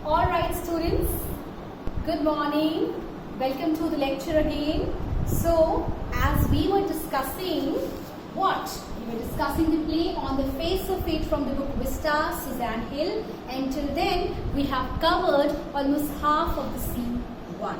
All right, students, good morning. Welcome to the lecture again. So, as we were discussing what? We were discussing the play On the Face of It from the book Vista, Suzanne Hill. And till then, we have covered almost half of the scene 1.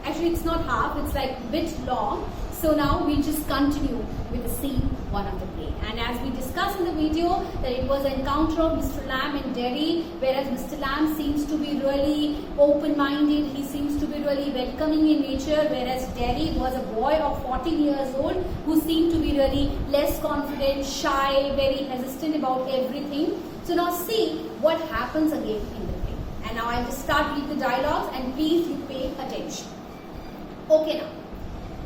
Actually, it's not half, it's like a bit long. So now we just continue with the scene 1 of the play. And as we discussed in the video, that it was an encounter of Mr. Lamb and Derry, whereas Mr. Lamb seems to be really open-minded, he seems to be really welcoming in nature, whereas Derry was a boy of 14 years old who seemed to be really less confident, shy, very hesitant about everything. So now see what happens again in the play. And now I'll just start with the dialogues and please you pay attention. Okay now.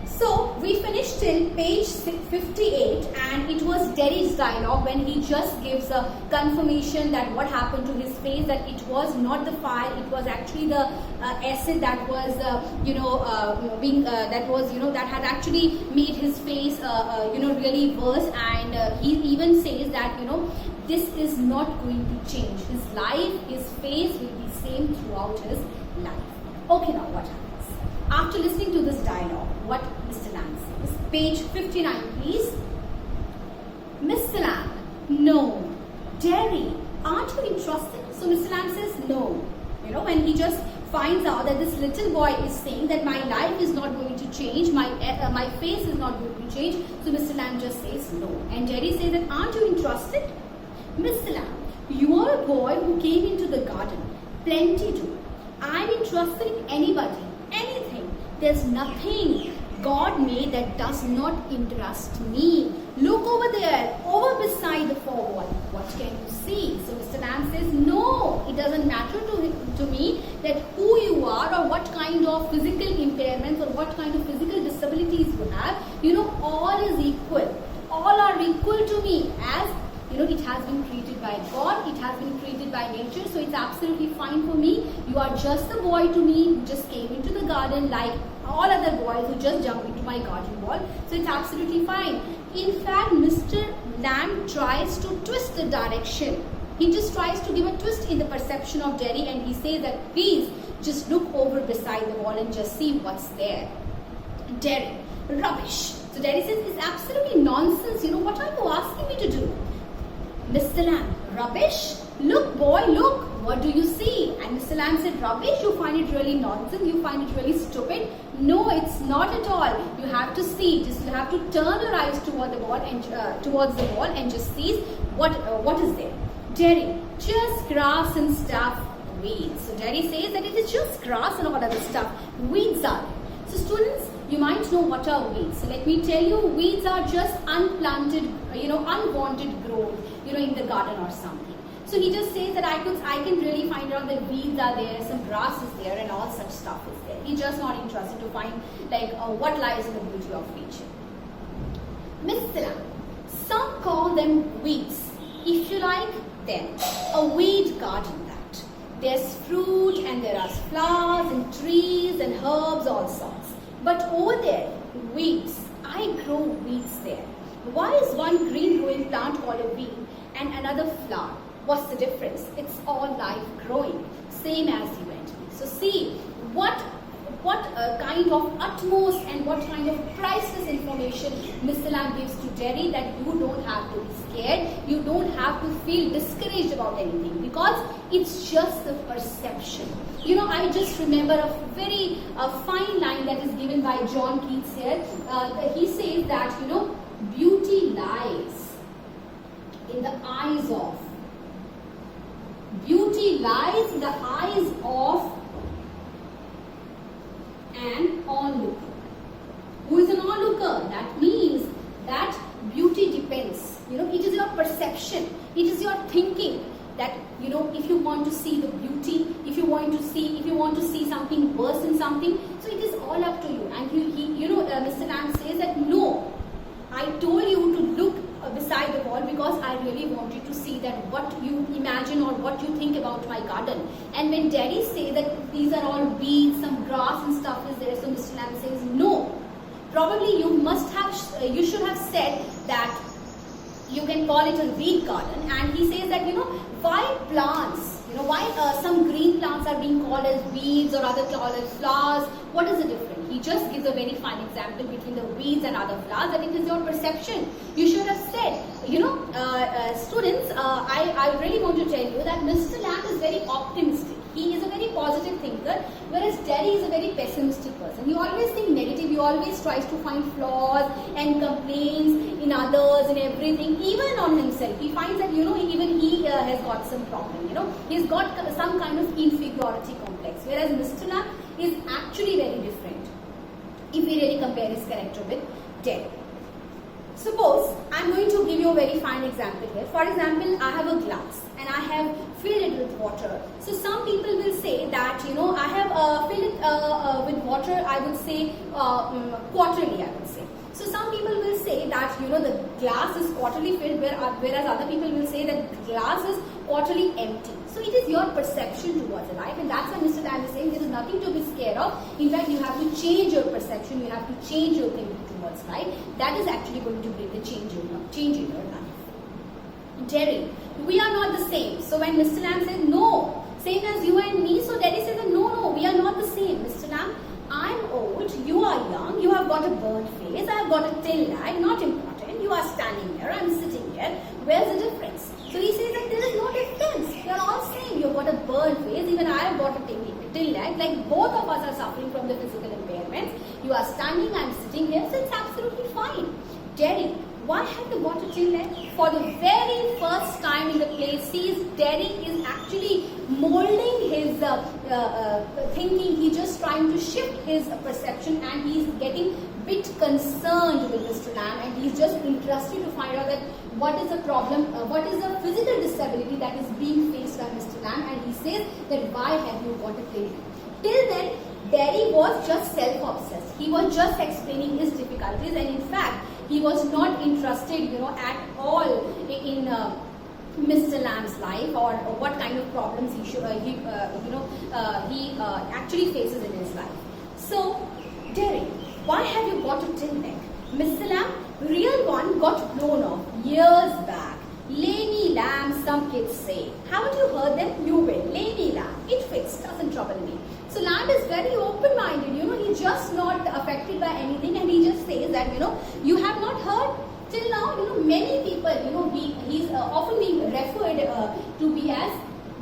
So we finished till page 58 and it was Derry's dialogue when he just gives a confirmation that what happened to his face, that it was not the fire, it was actually the acid that was that had actually made his face really worse, and he even says that this is not going to change. His life, his face will be same throughout his life. Okay, now what happens? After listening to this dialogue, what Mr. Lamb says. Page 59, please. Mr. Lamb, no. Derry, aren't you interested? So Mr. Lamb says no. When he just finds out that this little boy is saying that my life is not going to change, my face is not going to change, so Mr. Lamb just says no. And Derry says that aren't you interested? Mr. Lamb, you are a boy who came into the garden. Plenty do. I'm interested in anybody. Anything. There's nothing God made that does not interest me. Look over there, over beside the forward. What can you see? So Mr. Lamb says, no, it doesn't matter to me that who you are or what kind of physical impairments or what kind of physical disabilities you have. All is equal. All are equal to me as it has been created by God, it has been created by nature, so it's absolutely fine for me. You are just a boy to me who just came into the garden like all other boys who just jumped into my garden wall, so it's absolutely fine. In fact, Mr. Lamb tries to twist the direction. He just tries to give a twist in the perception of Derry, and he says that please just look over beside the wall and just see what's there. Derry, rubbish. So Derry says it's absolutely nonsense. What are you asking me to do? Mr. Lamb, rubbish? Look boy, look, what do you see? And Mr. Lamb said, rubbish? You find it really nonsense? You find it really stupid? No, it's not at all. You have to see, you have to turn your eyes toward the wall and just see what is there. Derry, just grass and stuff, weeds. So Derry says that it is just grass and all other stuff. Weeds are there. So students, you might know what are weeds. So let me tell you, weeds are just unplanted, unwanted growth, in the garden or something. So he just says that I can really find out that weeds are there, some grass is there, and all such stuff is there. He's just not interested to find what lies in the beauty of nature. Mr. Lamb, some call them weeds, if you like them. A weed garden that. There's fruit and there are flowers and trees and herbs, all sorts. But over there, weeds. I grow weeds there. Why is one green growing plant called a weed and another flower? What's the difference? It's all life growing, same as you and me. So see, what kind of utmost and what kind of priceless information Mr. Lamb gives to Derry, that you don't have to be scared, you don't have to feel discouraged about anything, because it's just the perception. I just remember a very fine line that is given by John Keats here. He says that, beauty lies in the eyes of. Beauty lies in the eyes of an onlooker. Who is an onlooker? That means that beauty depends. It is your perception. It is your thinking that, if you want to see the beauty, if you want to see something worse in something, so it is all up to you. And Mr. Lamb says that no, I told you to look beside the wall because I really wanted to see that what you imagine or what you think about my garden. And when Derry says that these are all weeds, some grass and stuff is there, so Mr. Lamb says no. Probably you should have said that you can call it a weed garden, and he says that why plants, why some green plants plants are being called as weeds or other called as flowers. What is the difference? He just gives a very fine example between the weeds and other flowers, and it is your perception. You should have said, students, I really want to tell you that Mr. Lamb is very optimistic. He is a very positive thinker, whereas Derry is a very pessimistic person. You always think negative, he always tries to find flaws and complaints in others and everything, even on himself. He finds that, even he has got some problem, he's got some kind of inferiority complex, whereas Mr. Lamb is actually very different if we really compare his character with Derry. Suppose I'm going to give you a very fine example here. For example, I have a glass and I have filled it with water. So some people will say that, I have filled it with water, I would say quarterly, I would say. So some people will say that, the glass is quarterly filled, whereas other people will say that the glass is quarterly empty. So it is your perception towards life, and that's why Mr. Lamb is saying there is nothing to be scared of. In fact, you have to change your perception, you have to change your thinking towards life. That is actually going to bring the change in your life. Derry, we are not the same. So when Mr. Lamb says no, same as you and me, so Derry says that no, we are not the same. Mr. Lamb, I'm old, you are young, you have got a burnt face, I have got a tail lag, not important. You are standing here, I'm sitting here. Where's the difference? So he says that there is no difference. You are all same. You have got a burnt face, even I have got a tail lag. Like both of us are suffering from the physical impairments. You are standing, I'm sitting here, so it's absolutely fine. Derry, why have you got a tail lag? For the very first time in the play, sees Derry is actually molding his thinking. He's just trying to shift his perception, and he's getting bit concerned with Mr. Lamb, and he's just interested to find out that what is the problem, what is the physical disability that is being faced by Mr. Lamb, and he says that why have you got a tail lag? Till then, Derry was just self-obsessed. He was just explaining his difficulties, and in fact, he was not interested, at all in Mr. Lamb's life or what kind of problems he actually faces in his life. So, Derry, why have you got a tail lag? Mr. Lamb, real one got blown off years back. Lamy lamb, some kids say. Haven't you heard them? You will. Lamy lamb. It fits, doesn't trouble me. So Lamb is very open-minded, he's just not affected by anything, and he just says that, you have not heard till now, many people, he's often being referred to be as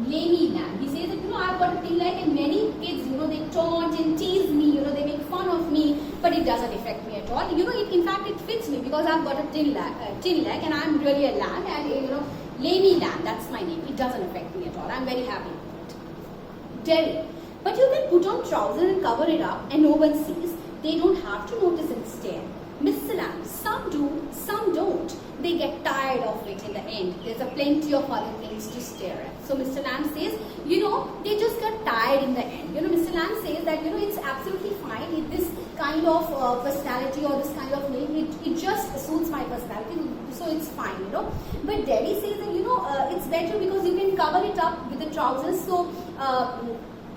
lamy lamb. He says that, I've got a tail lag, and many kids, they taunt and tease me, they make fun of me, but it doesn't affect me at all. In fact, it fits me because I've got a tail lag, and I'm really a lamb, and, lamy lamb, that's my name. It doesn't affect me at all. I'm very happy with it. Derry, but you can put on trousers and cover it up, and no one sees. They don't have to notice and stare. Mr. Lamb, some do, some don't. They get tired of it in the end. There's a plenty of other things to stare at. So Mr. Lamb says, they just got tired in the end. Mr. Lamb says that, it's absolutely fine. This kind of personality or this kind of name, it just suits my personality, so it's fine, But Derry says that, it's better because you can cover it up with the trousers, so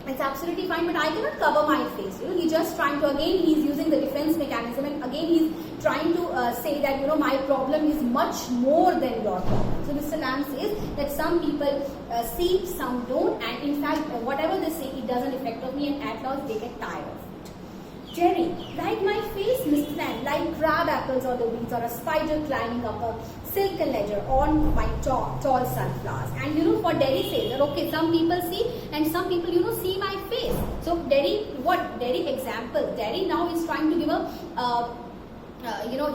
it's absolutely fine, but I cannot cover my face. He's just trying to, again, he's using the defense mechanism, and again, he's trying to say that, my problem is much more than your problem. So Mr. Lamb says that some people see, some don't, and in fact, whatever they say, it doesn't affect me, and at last they get tired of it. Derry, like my face, Mr. Lamb, like crab apples on the weeds, or a spider climbing up a silken ledger on my tall sunflowers. And for Derry says that, okay, some people see, and some people, see my face. So Derry example, Derry now is trying to give a,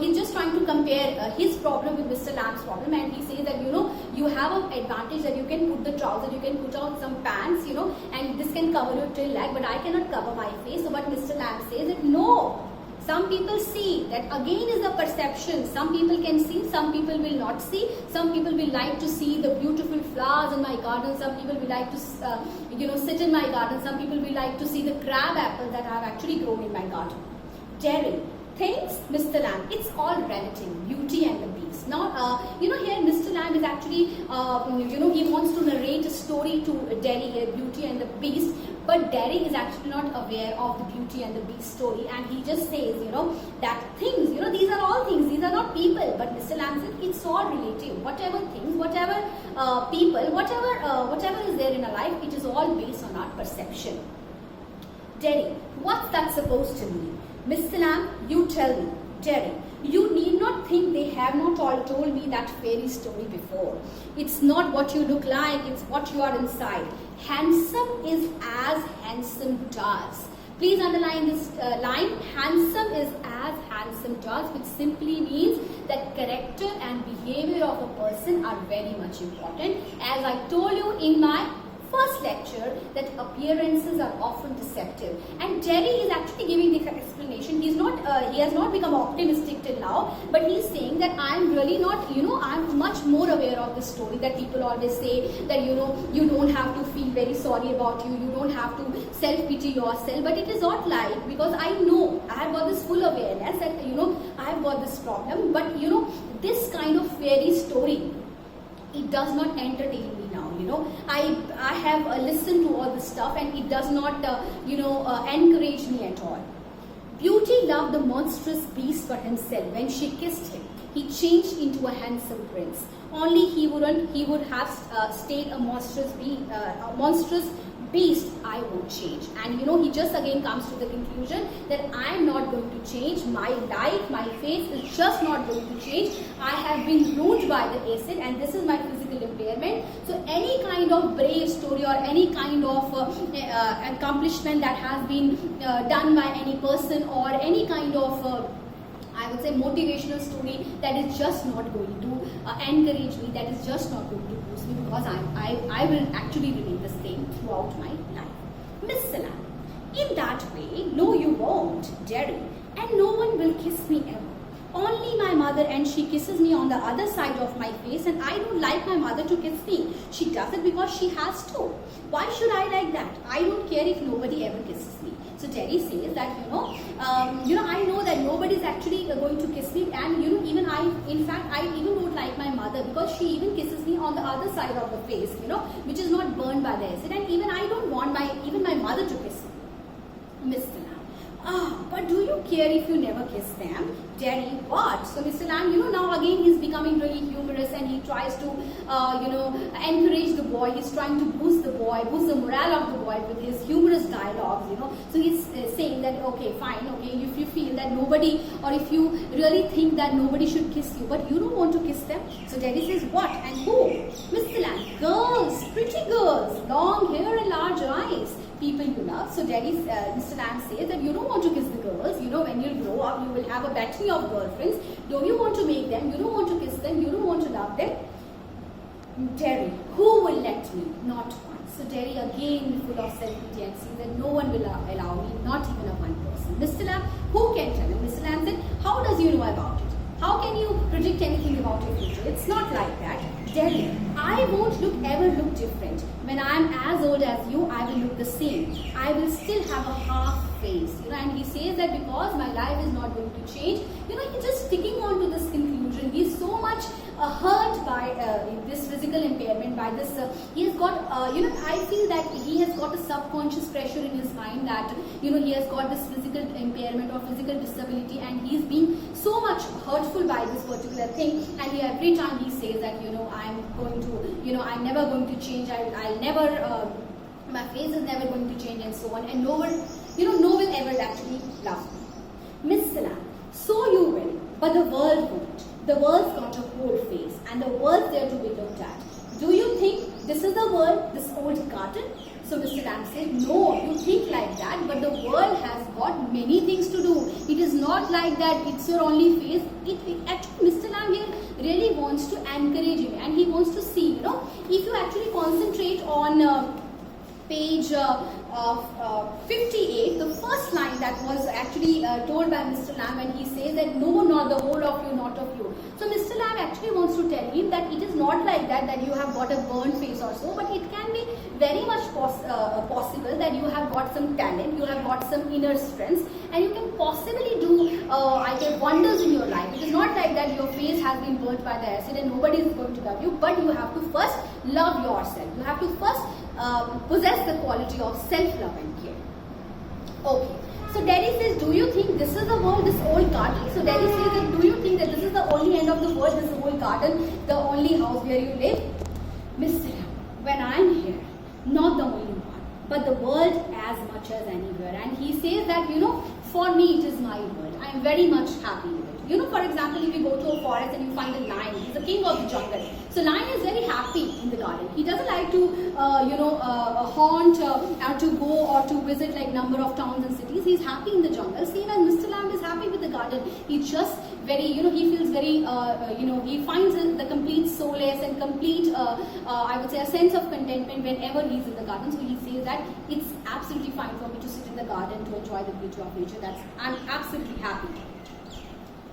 he's just trying to compare his problem with Mr. Lamb's problem, and he says that, you have an advantage that you can put the trouser, you can put on some pants, and this can cover your tail lag, but I cannot cover my face. So but Mr. Lamb says that, no. Some people see, that again is a perception. Some people can see, some people will not see. Some people will like to see the beautiful flowers in my garden. Some people will like to, sit in my garden. Some people will like to see the crab apples that I have actually grown in my garden. Derry, thanks, Mr. Lamb. It's all relative, beauty and the beast. Now, here Mr. Lamb is actually, he wants to narrate a story to Derry here, Beauty and the Beast. But Derry is actually not aware of the Beauty and the Beast story, and he just says, that things, these are all things, these are not people. But Mr. Lamb said it's all relative. Whatever things, whatever people, whatever is there in our life, it is all based on our perception. Derry, what's that supposed to mean? Mr. Lamb, you tell me. Derry, you need not think they have not all told me that fairy story before. It's not what you look like, it's what you are inside. Handsome is as handsome does. Please underline this line. Handsome is as handsome does, which simply means that character and behavior of a person are very much important. As I told you in my first lecture, that appearances are often deceptive, and Derry is actually giving the explanation. He has not become optimistic till now, but he's saying that I'm really not, I'm much more aware of this story, that people always say that, you don't have to feel very sorry about you don't have to self-pity yourself, but it is not like, because I know I have got this full awareness that, I have got this problem, but, this kind of fairy story, it does not entertain me now. I have listened to all this stuff, and it does not encourage me at all. Beauty loved the monstrous beast for himself. When she kissed him, he changed into a handsome prince. Only he would have stayed a monstrous beast, I won't change. And he just again comes to the conclusion that I am not going to change. My life, my face is just not going to change. I have been ruined by the acid, and this is my physical impairment. So any kind of brave story or any kind of accomplishment that has been done by any person, or any kind of I would say motivational story, that is just not going to encourage me, that is just not going to boost me, because I will actually remain the same throughout my life. Miss Salam, in that way, no you won't, Derry, and no one will kiss me ever. Only my mother, and she kisses me on the other side of my face, and I don't like my mother to kiss me. She does it because she has to. Why should I like that? I don't care if nobody ever kisses me. So Derry says that, I know that nobody is actually going to kiss me, and even I even don't like my mother, because she even kisses me on the other side of the face, which is not burned by the acid, and even I don't want my mother to kiss me. Mr. Lamb, but do you care if you never kiss them? Derry, what? So Mr. Lamb, now again he's becoming really humorous, and he tries to, encourage the boy. He's trying to boost the morale of the boy with his humorous dialogues, So he's saying that, okay, fine, okay, if you feel that nobody, or if you really think that nobody should kiss you, but you don't want to kiss them. So Derry says, what and who? Mr. Lamb, girls, pretty girls, long hair and large eyes. People you love. So Mr. Lamb says that you don't want to kiss the girls. When you grow up, you will have a battery of girlfriends. Don't you want to make them? You don't want to kiss them. You don't want to love them. Derry, who will let me? Not one. So Derry again full of self-pity and says that no one will allow me, not even a one person. Mr. Lamb, who can tell him? Mr. Lamb said, how does you know about it? How can you predict anything about your future? It's not like that. Derry, I won't ever look different. When I am as old as you, I will look the same. I will still have a half face. And he says that because my life is not going to change, he's just sticking on to this conclusion. He's so much hurt by this physical impairment, by this, he has got, I feel that he has got a subconscious pressure in his mind that, he has got this physical impairment or physical disability, and he's being so much hurtful by this particular thing, and every time he says that, I'm going to, I'm never going to change, I'll never, my face is never going to change, and so on, and no one, no one ever actually love me. Miss Salam, so you will, but the world won't. The world's got a whole face, and the world's there to be looked at. Do you think this is the world, this old garden? So Mr. Lamb said, no, you think like that, but the world has got many things to do. It is not like that, it's your only face. Actually, Mr. Lamb here really wants to encourage him, and he wants to see, if you actually concentrate on page 58, the first line that was actually told by Mr. Lamb, and he says that no, not the whole of you, not of you. So Mr. Lamb actually wants to tell him that it is not like that you have got a burned face or so, but it can be very much possible that you have got some talent, you have got some inner strengths, and you can possibly do wonders in your life. It is not like that your face has been burnt by the acid and nobody is going to love you, but you have to first love yourself. You have to first possess the quality of self-love and care. Okay. So Derry says, do you think this is the world, this old garden? So Derry says that, do you think that this is the only end of the world, this old garden, the only house where you live? Mr. Lamb, when I'm here, not the only one, but the world as much as anywhere. And he says that, for me it is my world. I am very much happy with it. For example, if you go to a forest and you find a lion, he's the king of the jungle. So lion is very happy in the garden. He doesn't like to, haunt or to go or to visit like number of towns and cities. He's happy in the jungle. Same as Mr. Lamb is happy with the garden. He just very, he feels very, he finds the complete solace and complete, I would say, a sense of contentment whenever he's in the garden. So he says that it's absolutely fine for me to sit in the garden to enjoy the beauty of nature. I'm absolutely happy.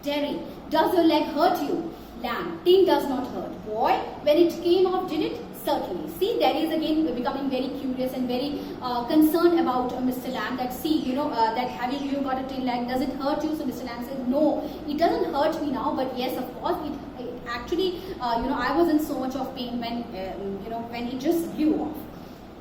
Terry, does your leg hurt you? Lamb, thing does not hurt. Boy, when it came off, did it? Certainly. See, Terry is again becoming very curious and very concerned about Mr. Lamb. That that having you got a tin leg, does it hurt you? So Mr. Lamb says, no, it doesn't hurt me now, but yes, of course, it actually, I was in so much of pain when, when it just blew off.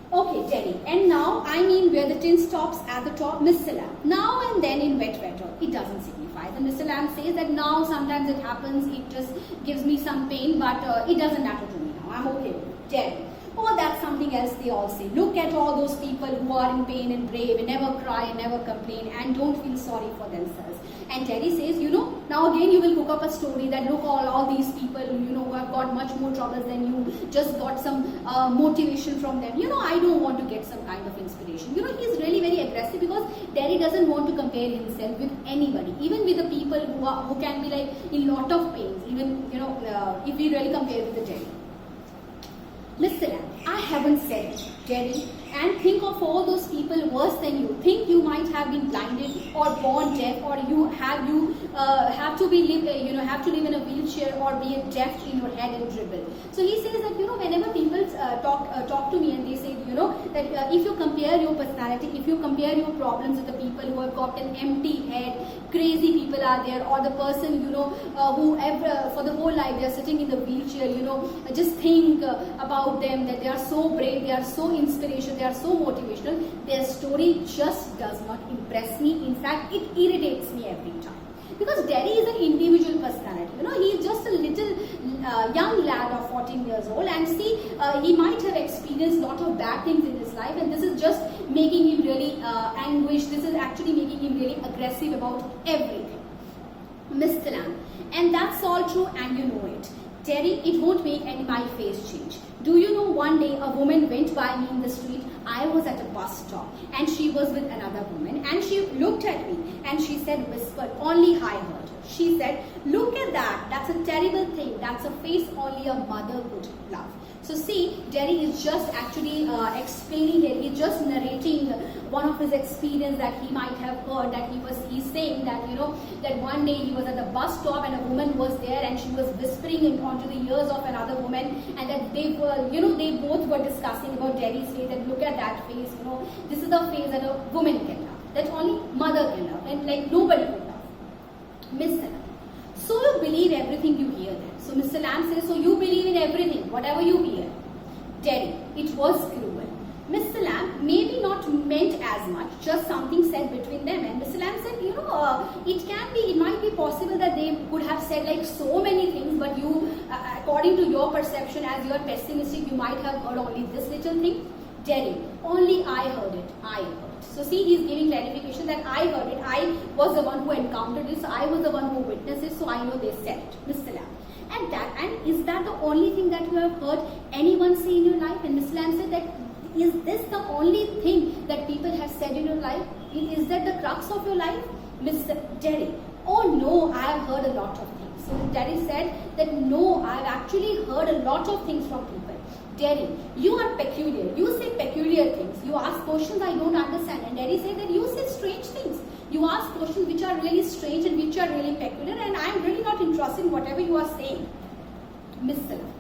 Okay, Terry, and now I mean where the tin stops at the top, Mr. Lamb. Now and then in wet weather, it doesn't signify. And Mr. Lamb says that now sometimes it happens, it just gives me some pain, but it doesn't matter to me now. I'm okay with it. Terry, oh, that's something else they all say. Look at all those people who are in pain and brave and never cry and never complain and don't feel sorry for themselves. And Terry says, now again you will cook up a story that look all these people, who have got much more troubles than you, just got some motivation from them. I don't want to get some kind of inspiration. He's really very aggressive because Terry doesn't want to compare himself with anybody, even with the people who can be like in lot of pains, even, if we really compare with the Terry. Mr. Lamb, I haven't said it, Terry, and think of all those people worse than you. Think you might have been blinded or born deaf, or you have to live in a wheelchair or be deaf in your head and dribble. So he says that whenever people talk to me and they say that if you compare your personality, if you compare your problems with the people who have got an empty head, crazy people are there, or the person who ever for the whole life they are sitting in the wheelchair, just think about them, that they are so brave, they are so inspirational, they are so motivational. Their story just does not impress me. In fact, it irritates me every time. Because Terry is an individual personality. He is just a little young lad of 14 years old, and see, he might have experienced a lot of bad things in his life, and this is just making him really anguished. This is actually making him really aggressive about everything. Mr. Lamb, and that's all true, and you know it. Terry, it won't make my face change. Do you know, one day a woman went by me in the street. I was at a bus stop and she was with another woman, and she looked at me and she said, whispered, only I heard her. She said, look at that, that's a terrible thing. That's a face only a mother could love. So see, Terry is just actually explaining here, he's just narrating one of his experience that he might have heard, that he's saying that, that one day he was at the bus stop and a woman was there and she was whispering onto the ears of another woman, and that they were, they both were discussing about Terry's face, and look at that face, this is the face that a woman can love, that only mother can love, and like nobody could love. Mr. Lamb, so you believe everything you hear then. So Mr. Lamb says, so you believe in everything, whatever you hear. Terry, it was cruel. Mr. Lamb, maybe not meant as much, just something said between them. And Mr. Lamb said, it might be possible that they could have said like so many things, but you, according to your perception, as you are pessimistic, you might have heard only this little thing. Terry, only I heard it, I heard. So see, he is giving clarification that I heard it, I was the one who encountered this, I was the one who witnessed it, so I know they said it, Mr. Lamb. And is that the only thing that you have heard anyone say in your life? And Mr. Lamb said that, is this the only thing that people have said in your life? Is that the crux of your life? Mr. Terry, oh no, I have heard a lot of things. So Terry said that no, I have actually heard a lot of things from people. Terry, you are peculiar. You say peculiar things. You ask questions I don't understand. And Terry said that you say strange things. You ask questions which are really strange and which are really peculiar, and I am really not interested in whatever you are saying. Mr. Lamb,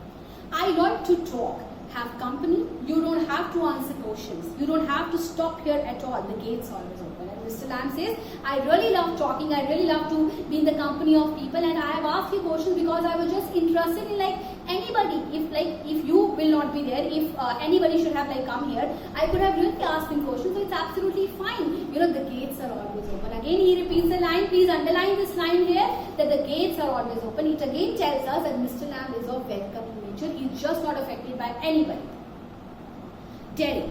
I like to talk, have company. You don't have to answer questions. You don't have to stop here at all. The gate's always open. And Mr. Lamb says, I really love talking. I really love to be in the company of people, and I have asked you questions because I was just interested in like anybody. If you will not be there, if anybody should have like come here, I could have really asked him questions. So it's absolutely fine. The gates are always open. Again, he repeats the line. Please underline this line here, that the gates are always open. It again tells us that Mr. Lamb is of welcoming future. He's just not affected by anybody. Derek,